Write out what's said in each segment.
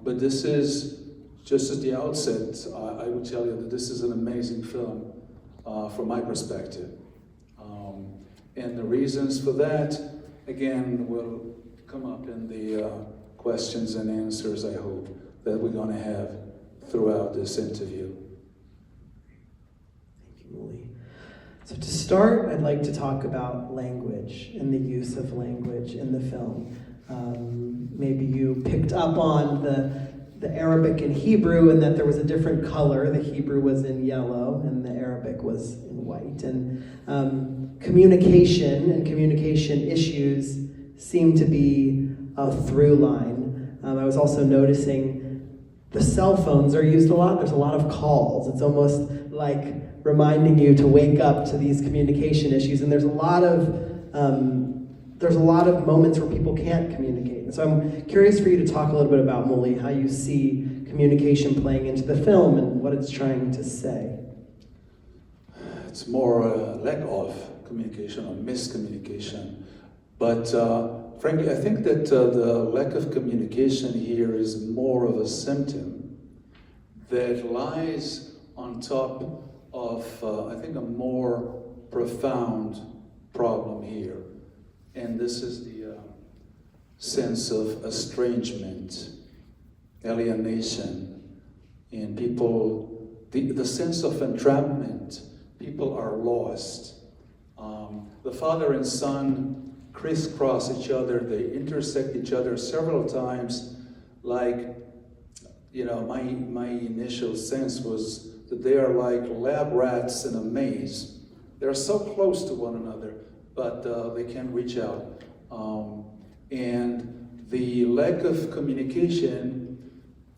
But this is, just at the outset, I would tell you that this is an amazing film from my perspective. And the reasons for that, again, will come up in the questions and answers, I hope, that we're going to have throughout this interview. Thank you, Muli. So to start, I'd like to talk about language and the use of language in the film. Maybe you picked up on the Arabic and Hebrew, and that there was a different color. The Hebrew was in yellow and the Arabic was in white. And communication and communication issues seem to be a through line. I was also noticing the cell phones are used a lot. There's a lot of calls. It's almost like reminding you to wake up to these communication issues. And there's a lot of moments where people can't communicate. And so I'm curious for you to talk a little bit about, Muli, how you see communication playing into the film and what it's trying to say. It's more a lack of communication or miscommunication. But frankly, I think that the lack of communication here is more of a symptom that lies on top of, I think, a more profound problem here. And this is the sense of estrangement, alienation, and people, the sense of entrapment. People are lost. The father and son crisscross each other, they intersect each other several times. Like, you know, my initial sense was that they are like lab rats in a maze. They're so close to one another, but they can't reach out. And the lack of communication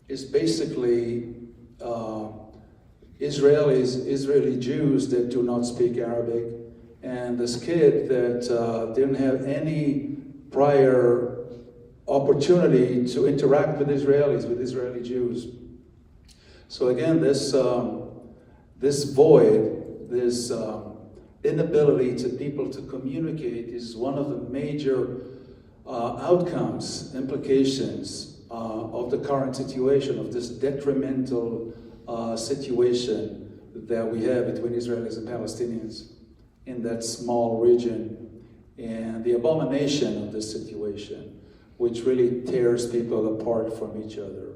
is basically Israeli Jews that do not speak Arabic, and this kid that didn't have any prior opportunity to interact with Israelis, with Israeli Jews. So again, this void, this inability to people to communicate is one of the major outcomes, implications of the current situation, of this detrimental situation that we have between Israelis and Palestinians in that small region, and the abomination of this situation, which really tears people apart from each other.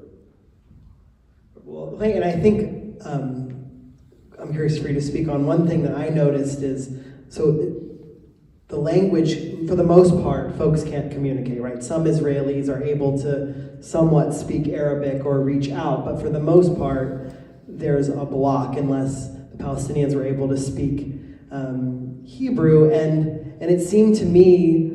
Well, and I think I'm curious for you to speak on one thing that I noticed is, so the language, for the most part, folks can't communicate, right? Some Israelis are able to somewhat speak Arabic or reach out, but for the most part, there's a block unless the Palestinians were able to speak Hebrew, and it seemed to me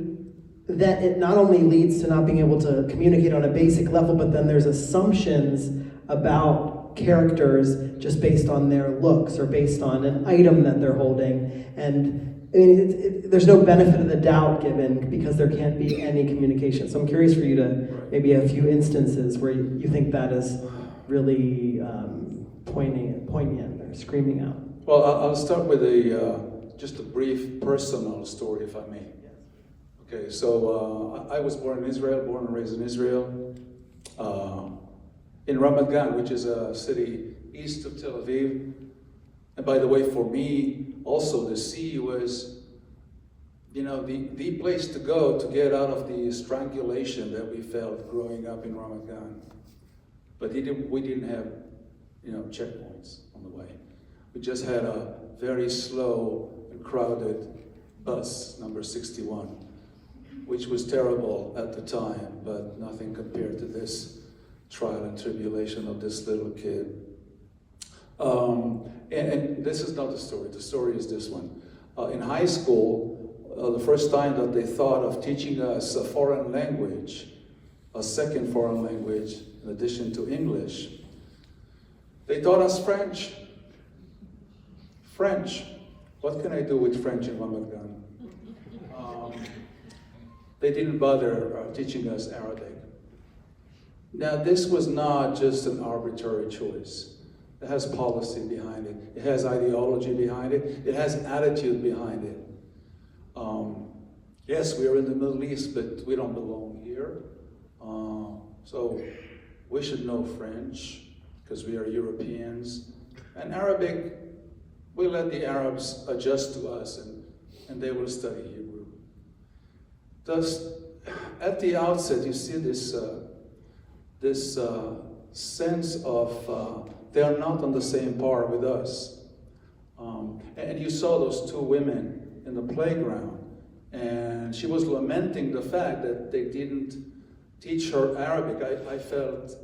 that it not only leads to not being able to communicate on a basic level, but then there's assumptions about characters just based on their looks or based on an item that they're holding. And I mean, there's no benefit of the doubt given because there can't be any communication. So I'm curious for you to maybe a few instances where you think that is really poignant or screaming out. Well, I'll start with just a brief personal story, if I may. Okay, so I was born in Israel, born and raised in Israel, in Ramat Gan, which is a city east of Tel Aviv. And by the way, for me, also the sea was, you know, the place to go to get out of the strangulation that we felt growing up in Ramat Gan. But we didn't have, you know, checkpoints on the way. We just had a very slow and crowded bus, number 61, which was terrible at the time, but nothing compared to this trial and tribulation of this little kid. And this is not the story. The story is this one. In high school, the first time that they thought of teaching us a foreign language, a second foreign language, in addition to English, they taught us French. French. What can I do with French in Ramat Gan? They didn't bother teaching us Arabic. Now, this was not just an arbitrary choice. It has policy behind it. It has ideology behind it. It has attitude behind it. Yes, we are in the Middle East, but we don't belong here. So We should know French because we are Europeans. And Arabic, we let the Arabs adjust to us and they will study Hebrew. Thus, at the outset, you see this sense of they are not on the same par with us. And you saw those two women in the playground, and she was lamenting the fact that they didn't teach her Arabic. I felt,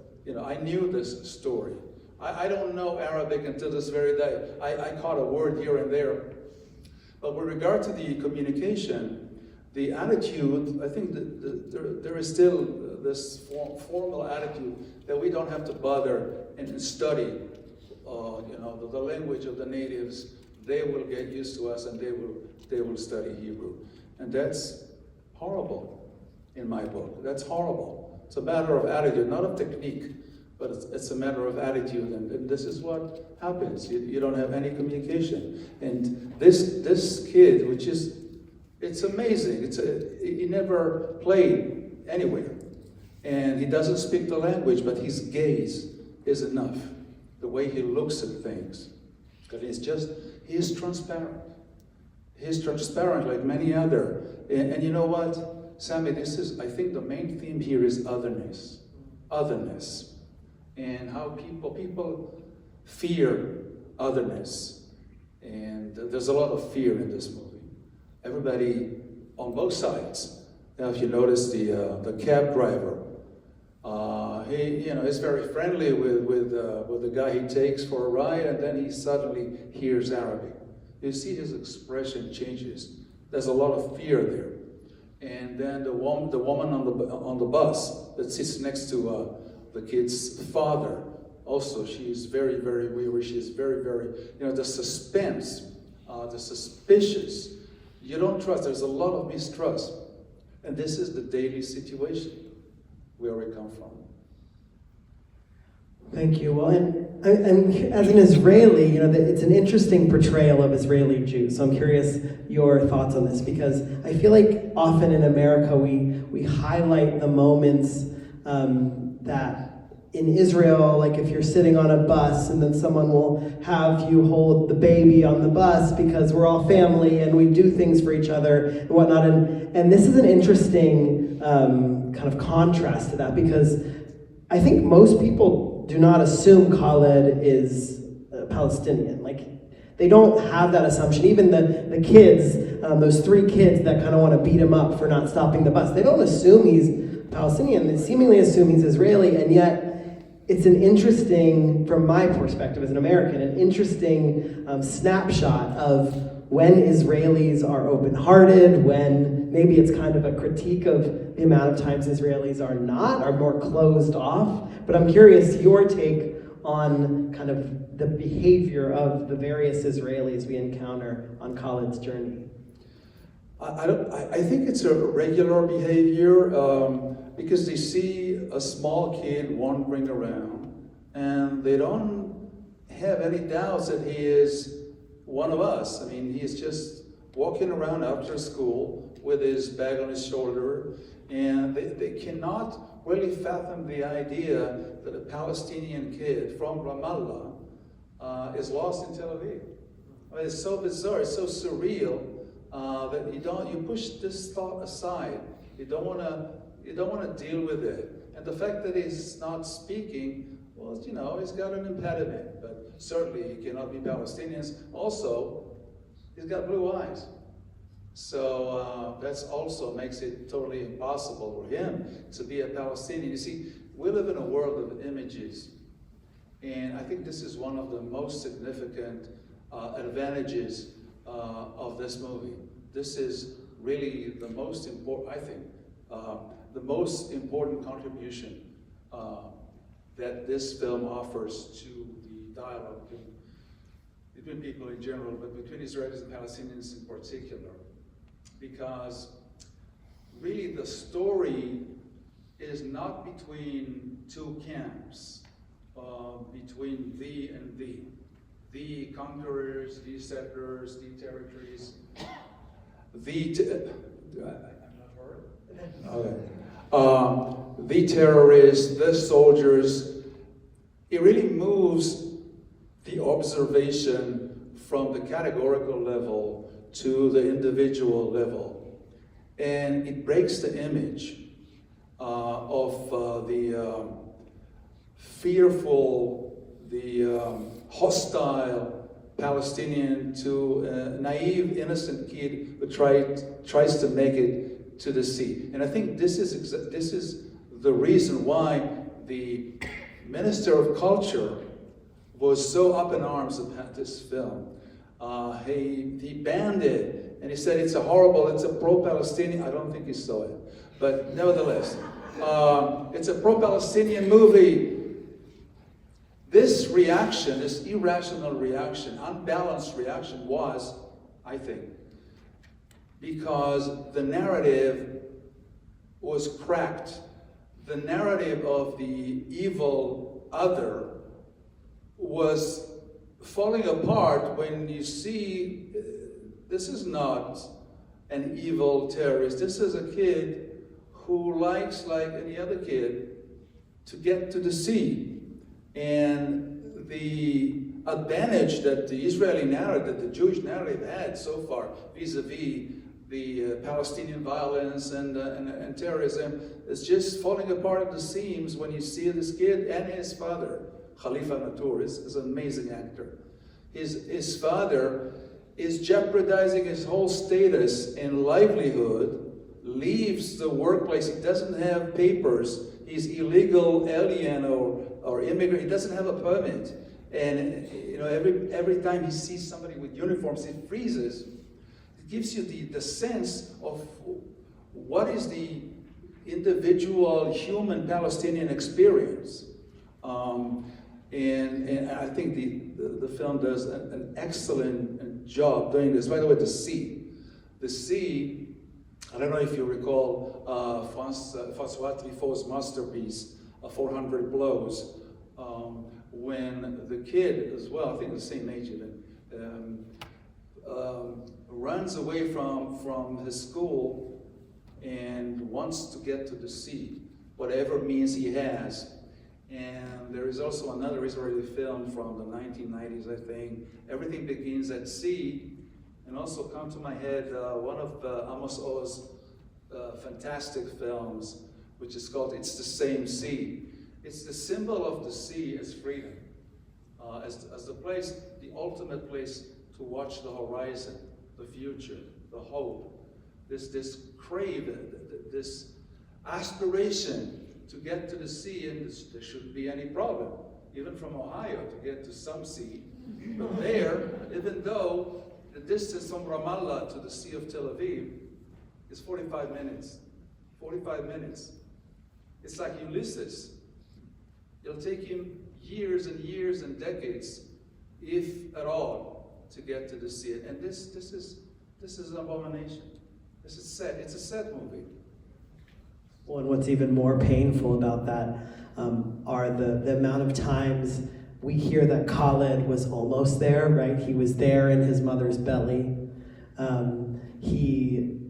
I knew this story. I don't know Arabic until this very day. I caught a word here and there. But with regard to the communication, the attitude, I think that there is still this formal attitude that we don't have to bother and study the language of the natives. They will get used to us and they will study Hebrew. And that's horrible in my book. That's horrible. It's a matter of attitude, not of technique, but it's a matter of attitude. And this is what happens. You don't have any communication. And this kid, it's amazing. He never played anywhere. And he doesn't speak the language, but his gaze is enough. The way he looks at things. Because he is transparent. He's transparent like many other. And you know what, Sammy, I think the main theme here is otherness. Otherness. And how people fear otherness. And there's a lot of fear in this movie. Everybody on both sides. Now, if you notice the cab driver, he's very friendly with the guy he takes for a ride, and then he suddenly hears Arabic. You see his expression changes. There's a lot of fear there. And then the woman on the bus that sits next to the kid's father, also she's very, very weary. She's very, very, the suspense, the suspicious. You don't trust. There's a lot of mistrust. And this is the daily situation where we come from. Thank you. Well, and as an Israeli, it's an interesting portrayal of Israeli Jews. So I'm curious your thoughts on this, because I feel like often in America we highlight the moments that in Israel, like if you're sitting on a bus and then someone will have you hold the baby on the bus because we're all family and we do things for each other and whatnot. And this is an interesting kind of contrast to that, because I think most people do not assume Khaled is Palestinian. Like, they don't have that assumption. Even the kids, those three kids that kind of want to beat him up for not stopping the bus, they don't assume he's Palestinian. They seemingly assume he's Israeli, and yet it's an interesting, from my perspective as an American, an interesting snapshot of when Israelis are open-hearted, when maybe it's kind of a critique of the amount of times Israelis are more closed off. But I'm curious your take on kind of the behavior of the various Israelis we encounter on Khaled's journey. I think it's a regular behavior because they see a small kid wandering around and they don't have any doubts that he is one of us. I mean, he's just walking around after school with his bag on his shoulder, and they cannot really fathom the idea that a Palestinian kid from Ramallah is lost in Tel Aviv. I mean, it's so bizarre, it's so surreal that you push this thought aside. You don't want to deal with it. And the fact that he's not speaking, well, he's got an impediment, but certainly he cannot be Palestinian. Also, he's got blue eyes. So that's also makes it totally impossible for him to be a Palestinian. You see, we live in a world of images. And I think this is one of the most significant advantages of this movie. This is really the most important, I think, the most important contribution that this film offers to the dialogue between people in general, but between Israelis and Palestinians in particular. Because really the story is not between two camps, between thee and thee. The conquerors, the settlers, the territories, I'm not heard? Okay. the terrorists, the soldiers. It really moves the observation from the categorical level to the individual level. And it breaks the image of the fearful, the hostile Palestinian to a naive, innocent kid who tries to make it to the sea. And I think this is the reason why the Minister of Culture was so up in arms about this film. He banned it, and he said it's a pro-Palestinian. I don't think he saw it, but nevertheless, it's a pro-Palestinian movie. This reaction, this irrational reaction, unbalanced reaction was, I think, because the narrative was cracked. The narrative of the evil other was falling apart when you see this is not an evil terrorist. This is a kid who likes, like any other kid, to get to the sea. And the advantage that the Israeli narrative, the Jewish narrative had so far vis-a-vis the Palestinian violence and terrorism is just falling apart at the seams when you see this kid and his father. Khalifa Natur is an amazing actor. His father is jeopardizing his whole status and livelihood, leaves the workplace. He doesn't have papers. He's illegal alien or immigrant. He doesn't have a permit. And every time he sees somebody with uniforms, he freezes. It gives you the sense of what is the individual human Palestinian experience. And I think the film does an excellent job doing this. By the way, the sea, I don't know if you recall François Truffaut's masterpiece, 400 Blows, when the kid as well, I think the same age even, runs away from his school and wants to get to the sea, whatever means he has. And there is also another Israeli film from the 1990s, I think, Everything Begins at Sea. And also come to my head one of Amos Oz' fantastic films, which is called It's the Same Sea. It's the symbol of the sea as freedom, as the place, the ultimate place to watch the horizon, the future, the hope, this crave, this aspiration to get to the sea, and there shouldn't be any problem, even from Ohio, to get to some sea. But there, even though the distance from Ramallah to the Sea of Tel Aviv is 45 minutes. 45 minutes. It's like Ulysses. It'll take him years and years and decades, if at all, to get to the sea. And this is an abomination. This is sad. It's a sad movie. Well, and what's even more painful about that are the amount of times we hear that Khaled was almost there, right? He was there in his mother's belly. He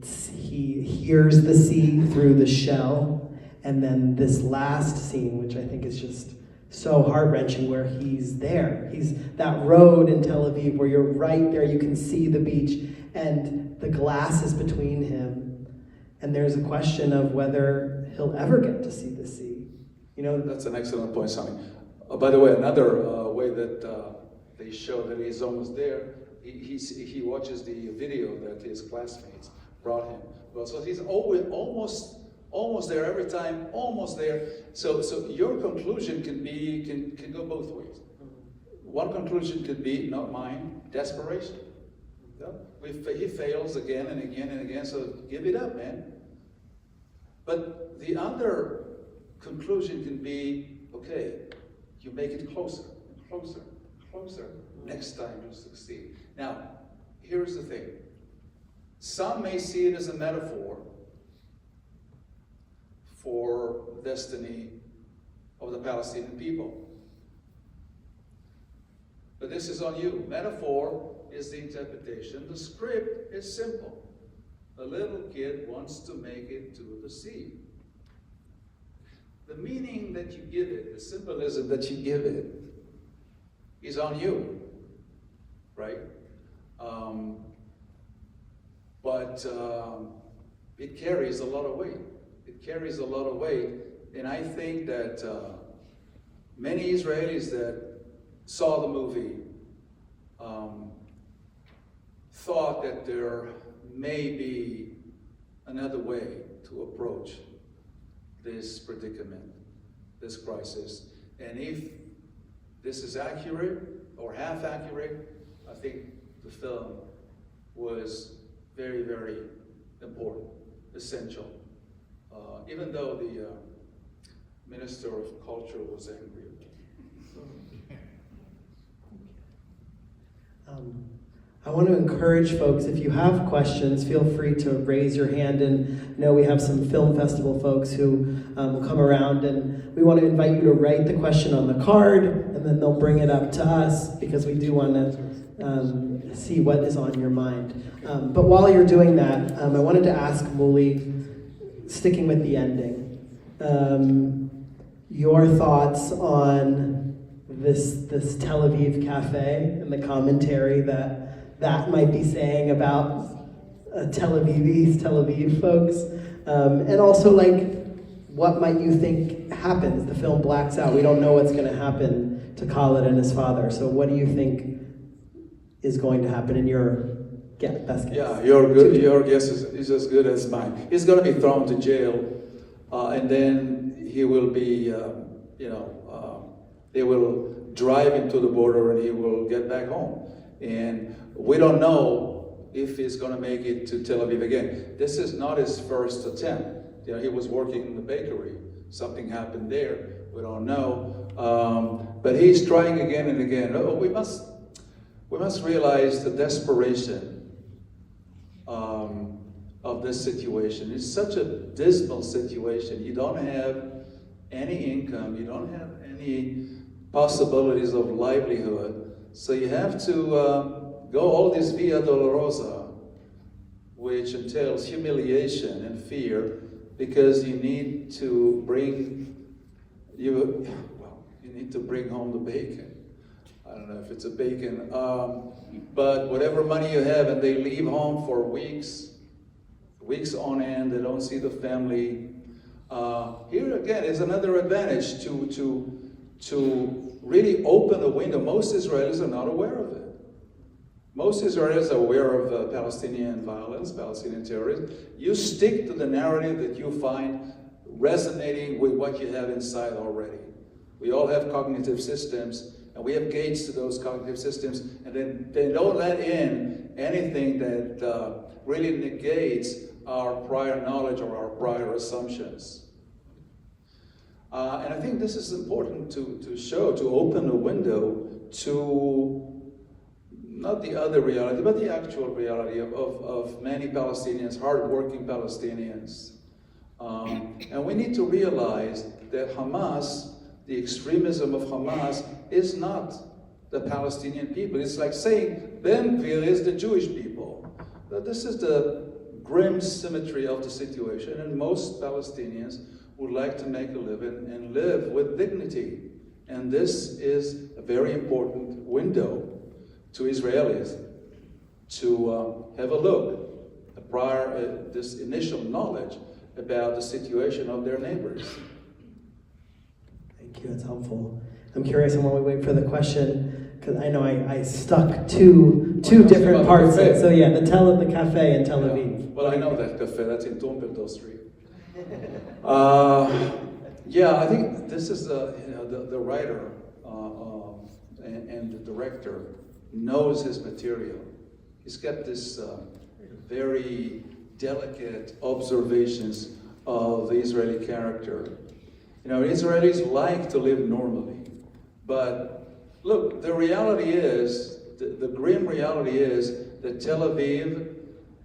hears the sea through the shell. And then this last scene, which I think is just so heart-wrenching, where he's there. He's that road in Tel Aviv where you're right there, you can see the beach, and the glass is between him. And there's a question of whether he'll ever get to see the sea. That's an excellent point, Sami. By the way, another way that they show that he's almost there, he watches the video that his classmates brought him. Well, so he's always almost there every time, almost there. So your conclusion can go both ways. One conclusion could be, not mine, desperation. He fails again and again and again, so give it up, man. But the other conclusion can be, okay, you make it closer, closer, closer. Next time you'll succeed. Now, here's the thing. Some may see it as a metaphor for the destiny of the Palestinian people. But this is on you. Metaphor is the interpretation. The script is simple. A little kid wants to make it to the sea. the meaning that you give it, the symbolism that you give it, is on you, right? But it carries a lot of weight. It carries a lot of weight, and I think that many Israelis that saw the movie thought that there may be another way to approach this predicament, this crisis. And if this is accurate or half accurate, I think the film was very, very important, essential. Even though the Minister of Culture was angry. I want to encourage folks, if you have questions, feel free to raise your hand. And I know we have some film festival folks who will come around, and we want to invite you to write the question on the card, and then they'll bring it up to us, because we do want to see what is on your mind. But while you're doing that, I wanted to ask Muli, sticking with the ending, your thoughts on this Tel Aviv cafe and the commentary that might be saying about Tel Aviv folks, and also what might you think happens? The film blacks out. We don't know what's going to happen to Khaled and his father. So what do you think is going to happen in your best guess? Yeah, your guess is as good as mine. He's going to be thrown to jail, and then he will be, they will drive him to the border, and he will get back home. And we don't know if he's going to make it to Tel Aviv again. This is not his first attempt. He was working in the bakery. Something happened there. We don't know. But he's trying again and again. We must realize the desperation of this situation. It's such a dismal situation. You don't have any income. You don't have any possibilities of livelihood. So you have to go all this Via Dolorosa, which entails humiliation and fear, because you need to bring home the bacon. I don't know if it's a bacon, but whatever money you have, and they leave home for weeks on end. They don't see the family. Here again is another advantage to really open a window. Most Israelis are not aware of it. Most Israelis are aware of Palestinian violence, Palestinian terrorism. You stick to the narrative that you find resonating with what you have inside already. We all have cognitive systems, and we have gates to those cognitive systems, and then they don't let in anything that really negates our prior knowledge or our prior assumptions. And I think this is important to show, to open a window to not the other reality, but the actual reality of many Palestinians, hard-working Palestinians. And we need to realize that Hamas, the extremism of Hamas, is not the Palestinian people. It's like saying Ben Gvir is the Jewish people. But this is the grim symmetry of the situation, and most Palestinians would like to make a living and live with dignity. And this is a very important window to Israelis to have a look at this initial knowledge about the situation of their neighbors. Thank you, it's helpful. I'm curious, and while we wait for the question, because I know I stuck two different parts. So yeah, the cafe in Tel Aviv. Well, I know that cafe. That's in Tumpelto Street. I think this is the writer and the director knows his material. He's got this very delicate observations of the Israeli character. Israelis like to live normally, but look, the reality is, the grim reality is that Tel Aviv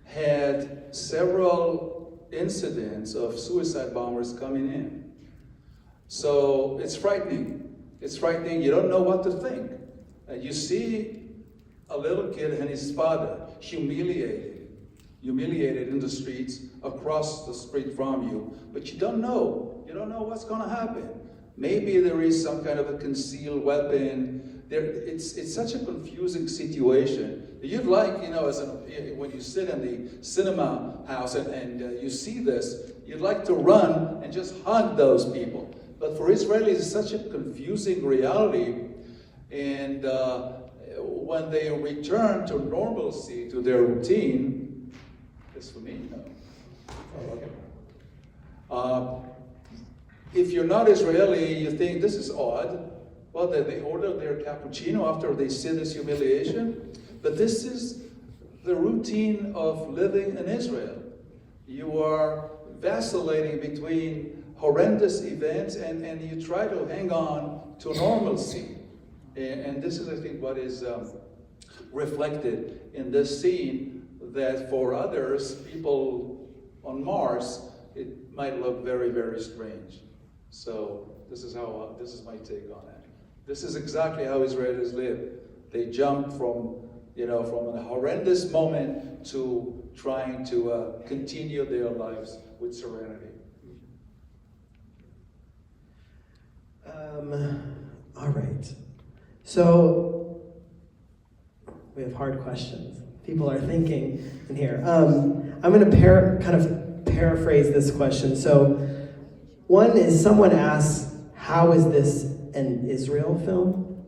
had several incidents of suicide bombers coming in. So it's frightening. It's frightening. You don't know what to think. You see a little kid and his father humiliated in the streets, across the street from you, but you don't know You don't know what's going to happen. Maybe there is some kind of a concealed weapon. It's such a confusing situation. You'd like, when you sit in the cinema house and you see this, you'd like to run and just hug those people. But for Israelis, it's such a confusing reality. And when they return to normalcy, to their routine, this for me? No. Oh, okay. If you're not Israeli, you think this is odd. Well, they order their cappuccino after they see this humiliation. But this is the routine of living in Israel. You are vacillating between horrendous events and you try to hang on to normalcy. And this is, I think, what is reflected in this scene, that for others, people on Mars, it might look very, very strange. So this is my take on it. This is exactly how Israelis live. They jump from a horrendous moment to trying to continue their lives with serenity. All right. So we have hard questions. People are thinking in here. I'm going to kind of paraphrase this question. So one is, someone asks, how is this an Israel film?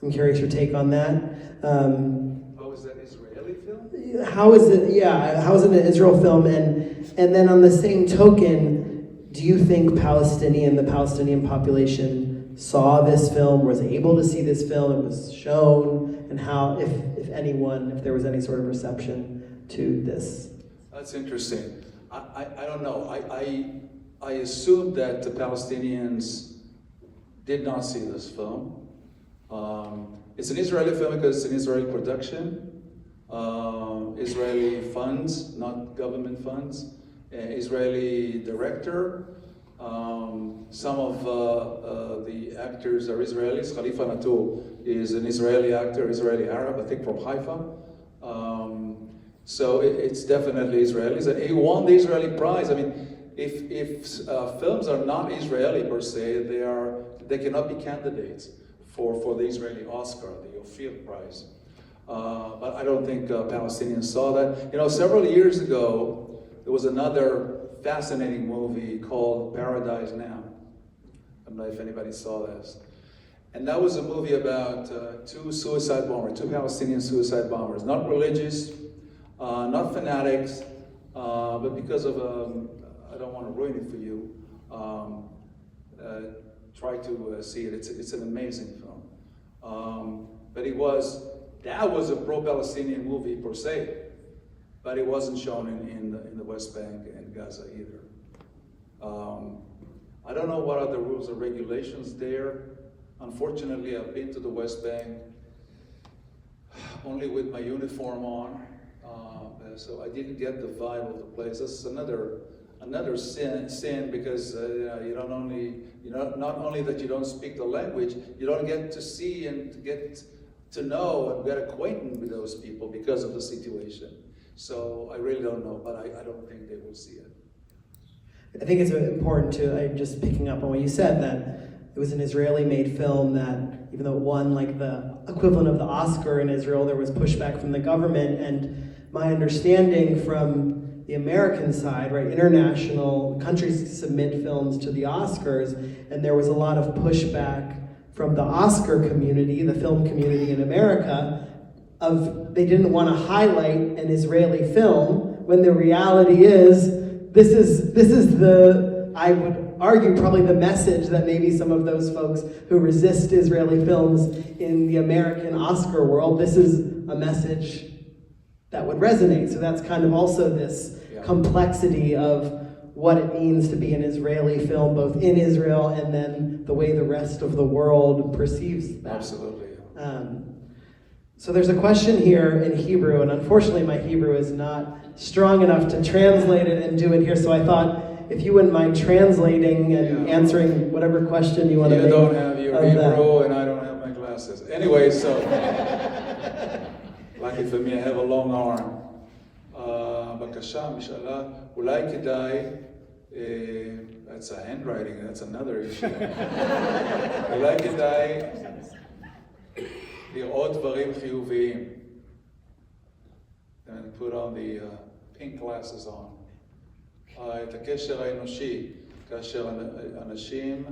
I'm curious your take on that. How is that Israeli film? How is it? Yeah, how is it an Israel film? And then on the same token, do you think the Palestinian population saw this film, was able to see this film, it was shown, and how, if there was any sort of reception to this? That's interesting. I don't know. I assume that the Palestinians did not see this film. It's an Israeli film because it's an Israeli production. Israeli funds, not government funds. Israeli director. Some of the actors are Israelis. Khalifa Natou is an Israeli actor, Israeli Arab, I think from Haifa. So it's definitely Israelis. And he won the Israeli prize. I mean, if films are not Israeli per se, they cannot be candidates for the Israeli Oscar, the Ophir Prize. But I don't think Palestinians saw that. Several years ago, there was another fascinating movie called Paradise Now. I don't know if anybody saw this. And that was a movie about two suicide bombers, two Palestinian suicide bombers, not religious, not fanatics, but because of, I don't want to ruin it for you, try to see it. It's an amazing film. But that was a pro-Palestinian movie per se, but it wasn't shown in the West Bank and Gaza either. I don't know what are the rules and regulations there. Unfortunately, I've been to the West Bank only with my uniform on, so I didn't get the vibe of the place. That's another sin because not only that you don't speak the language, you don't get to see and to get to know and get acquainted with those people because of the situation. So I really don't know, but I don't think they will see it. I think it's important to, just picking up on what you said, that it was an Israeli-made film that, even though it won like the equivalent of the Oscar in Israel, there was pushback from the government. And my understanding from the American side, right, international countries submit films to the Oscars, and there was a lot of pushback from the Oscar community, the film community in America, they didn't want to highlight an Israeli film, when the reality is, this is the, I would argue, probably the message that maybe some of those folks who resist Israeli films in the American Oscar world, this is a message that would resonate. So that's kind of also this complexity of what it means to be an Israeli film, both in Israel and then the way the rest of the world perceives that. Absolutely. So there's a question here in Hebrew, and unfortunately my Hebrew is not strong enough to translate it and do it here, so I thought if you wouldn't mind translating and answering whatever question you want to make. You don't have your Hebrew and I don't have my glasses. Anyway, so, lucky for me, I have a long arm. בבקשה, משאלה, אולי כדאי That's a handwriting, that's another issue. אולי כדאי לראות דברים חיוביים. And put on the pink glasses on. את הקשר האנושי, כאשר אנשים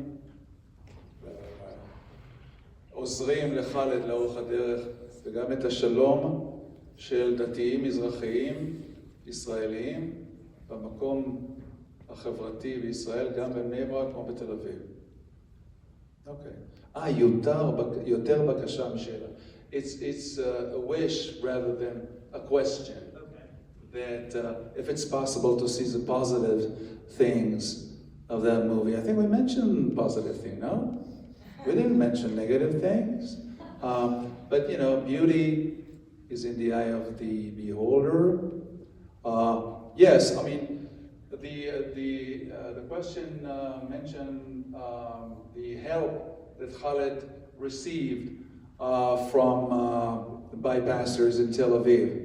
עוזרים לחלד לאורך הדרך, וגם את השלום של דתיים מזרחיים, ישראליים, במקום החברתי בישראל, גם בבני ברק כמו בתל אביב. אוקיי. יותר בקשה משאלה. It's a wish rather than a question. That if it's possible to see the positive things of that movie. I think we mentioned positive things, no? We didn't mention negative things. But you know, beauty is in the eye of the beholder. Yes, I mean, the question mentioned the help that Khaled received from bypassers in Tel Aviv.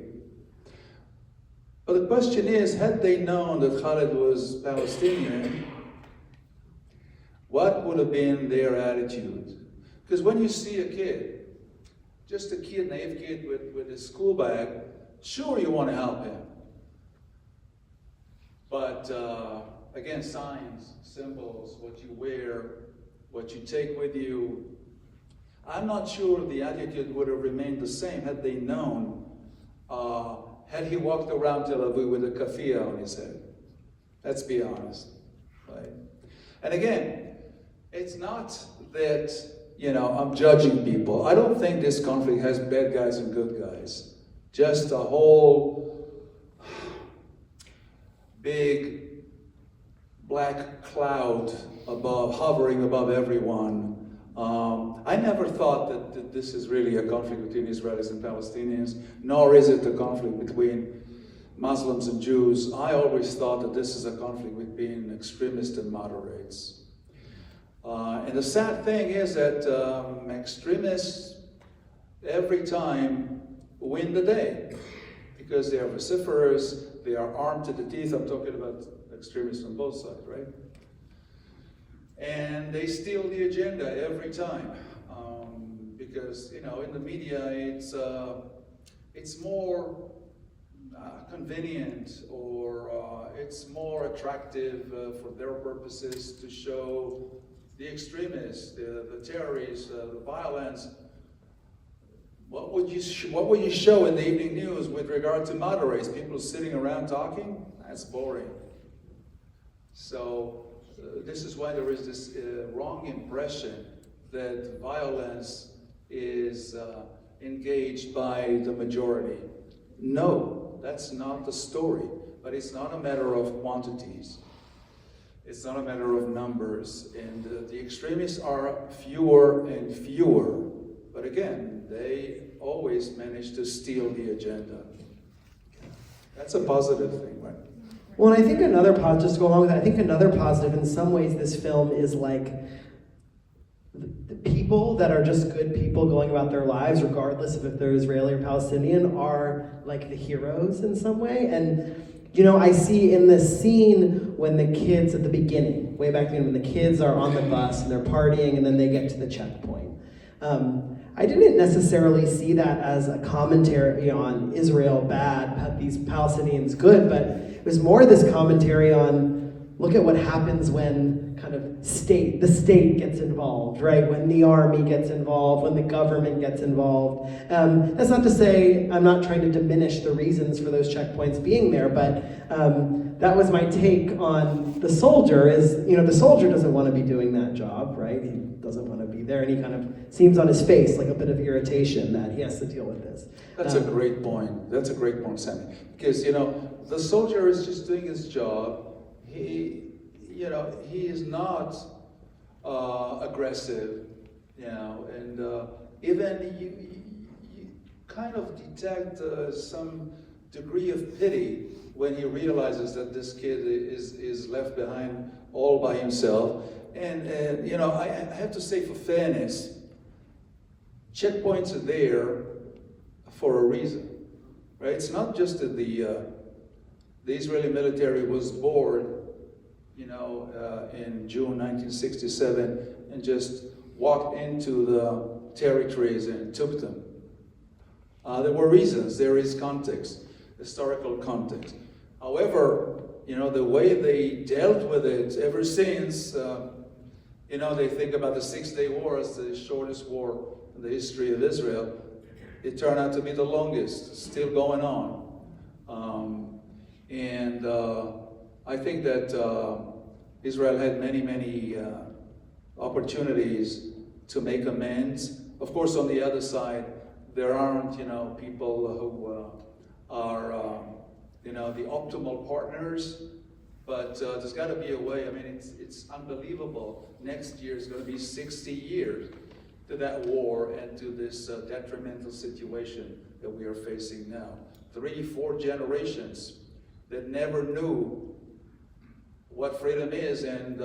But the question is, had they known that Khaled was Palestinian, what would have been their attitude? Because when you see a kid, just a kid, naive kid with a school bag, sure you want to help him. But again, signs, symbols, what you wear, what you take with you, I'm not sure the attitude would have remained the same had they known, had he walked around Tel Aviv with a kafia on his head. Let's be honest, right? And again, it's not that, you know, I'm judging people. I don't think this conflict has bad guys and good guys. Just a whole big black cloud hovering above everyone. I never thought that this is really a conflict between Israelis and Palestinians, nor is it a conflict between Muslims and Jews. I always thought that this is a conflict between extremists and moderates. And the sad thing is that extremists every time win the day because they are vociferous, they are armed to the teeth. I'm talking about extremists on both sides, right? And they steal the agenda every time because, you know, in the media it's more convenient or it's more attractive for their purposes to show the extremists, the terrorists, the violence. What would you show in the evening news with regard to moderates? People sitting around talking? That's boring. So this is why there is this wrong impression that violence is engaged by the majority. No, that's not the story. But it's not a matter of quantities. It's not a matter of numbers. And the extremists are fewer and fewer. But again, they always manage to steal the agenda. That's a positive thing, right? Well, and I think another positive, just to go along with that, I think another positive in some ways this film is like the people that are just good people going about their lives, regardless of if they're Israeli or Palestinian, are like the heroes in some way. And, you know, I see in this scene when the kids at the beginning, way back then, when the kids are on the bus and they're partying and then they get to the checkpoint. I didn't necessarily see that as a commentary on Israel bad, these Palestinians good, but it was more this commentary on, look at what happens when kind of the state gets involved, right? When the army gets involved, when the government gets involved. That's not to say I'm not trying to diminish the reasons for those checkpoints being there, but that was my take on the soldier is, you know, the soldier doesn't want to be doing that job, right? He doesn't want to be there, and he kind of seems on his face like a bit of irritation that he has to deal with this. That's a great point. That's a great point, Sammy. Because, you know, the soldier is just doing his job. He is not aggressive, you know, and even you kind of detect some degree of pity when he realizes that this kid is left behind all by himself. And you know, I have to say, for fairness, checkpoints are there for a reason, right? It's not just that the Israeli military was bored in June 1967 and just walked into the territories and took them. There were reasons, there is context, historical context. However, the way they dealt with it ever since, they think about the 6-Day War as the shortest war in the history of Israel. It turned out to be the longest, still going on. I think that Israel had many opportunities to make amends. Of course, on the other side, there aren't, people who are, the optimal partners. But there's got to be a way. I mean, it's unbelievable. Next year is going to be 60 years to that war and to this detrimental situation that we are facing now. 3-4 generations that never knew what freedom is and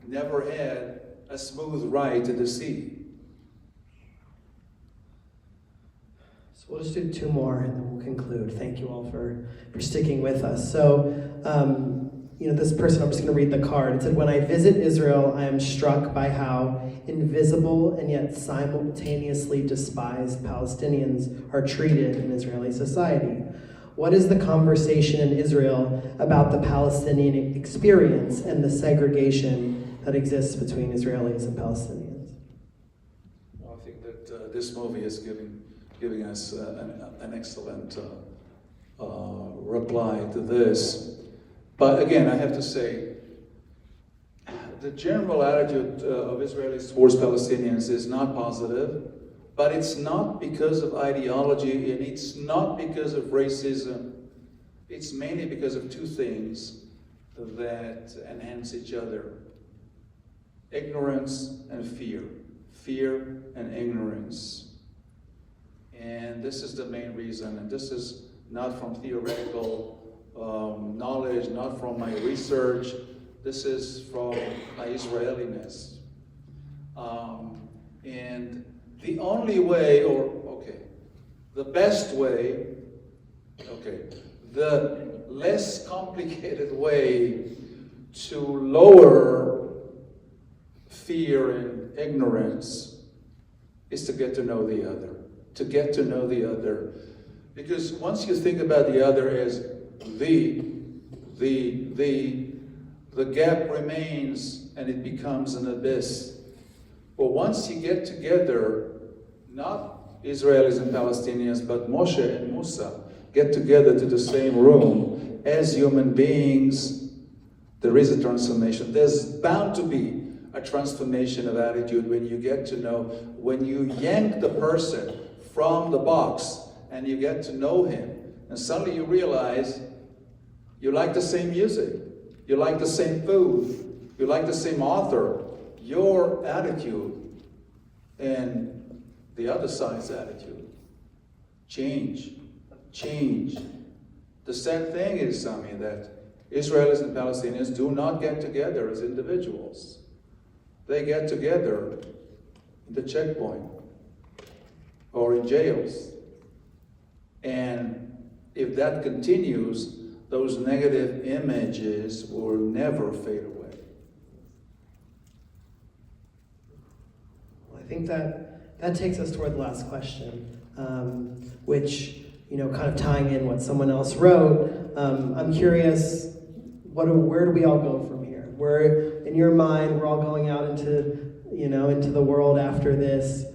never had a smooth ride to the sea. So we'll just do 2 more and then we'll conclude. Thank you all for sticking with us. So, this person, I'm just going to read the card. It said, "When I visit Israel, I am struck by how invisible and yet simultaneously despised Palestinians are treated in Israeli society. What is the conversation in Israel about the Palestinian experience and the segregation that exists between Israelis and Palestinians?" Well, I think that this movie is giving us an excellent reply to this. But again, I have to say, the general attitude of Israelis towards Palestinians is not positive, but it's not because of ideology and it's not because of racism. It's mainly because of 2 things that enhance each other: ignorance and fear. Fear and ignorance. And this is the main reason, and this is not from theoretical knowledge, not from my research. This is from my Israeliness. And the only way, the best way, the less complicated way to lower fear and ignorance is to get to know the other. To get to know the other. Because once you think about the other as the gap remains and it becomes an abyss. But once you get together, not Israelis and Palestinians, but Moshe and Musa get together to the same room as human beings, there is a transformation. There's bound to be a transformation of attitude when you get to know, when you yank the person from the box and you get to know him, and suddenly you realize you like the same music, you like the same food, you like the same author. Your attitude and the other side's attitude change. The sad thing is, Sami, that Israelis and Palestinians do not get together as individuals. They get together in the checkpoint or in jails. And if that continues, those negative images will never fade away. Well, I think that takes us toward the last question, which, kind of tying in what someone else wrote, I'm curious, where do we all go from here? Where, in your mind, we're all going out into the world after this.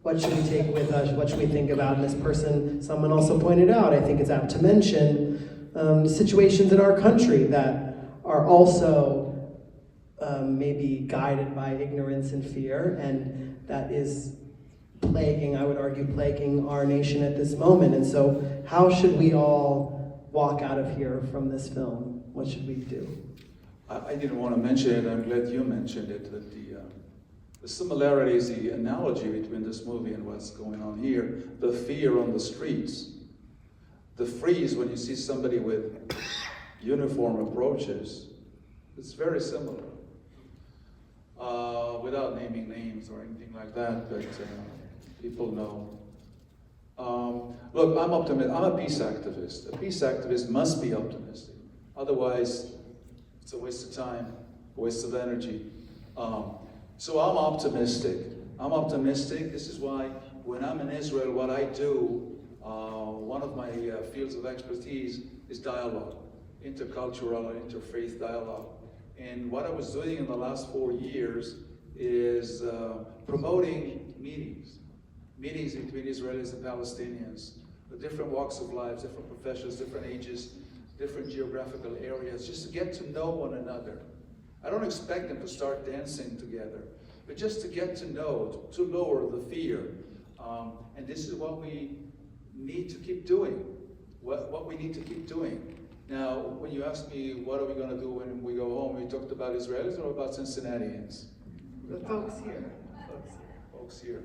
What should we take with us? What should we think about? And this person, someone also pointed out, I think it's apt to mention, situations in our country that are also maybe guided by ignorance and fear, and that is plaguing, I would argue, plaguing our nation at this moment. And so how should we all walk out of here from this film? What should we do? I didn't want to mention it, I'm glad you mentioned it, that the similarities, the analogy between this movie and what's going on here, the fear on the streets, the freeze when you see somebody with uniform approaches, it's very similar. Without naming names or anything like that, but people know. Look, I'm optimistic. I'm a peace activist. A peace activist must be optimistic. Otherwise, It's a waste of time, a waste of energy. So I'm optimistic. I'm optimistic. This is why when I'm in Israel, what I do, one of my fields of expertise is dialogue, intercultural and interfaith dialogue. And what I was doing in the last 4 years is promoting meetings between Israelis and Palestinians, the different walks of life, different professions, different ages, different geographical areas, just to get to know one another. I don't expect them to start dancing together, but just to get to know, to lower the fear. And this is what we need to keep doing, what we need to keep doing. Now, when you ask me, what are we going to do when we go home, we talked about Israelis or about Cincinnatians? The folks here. Folks here.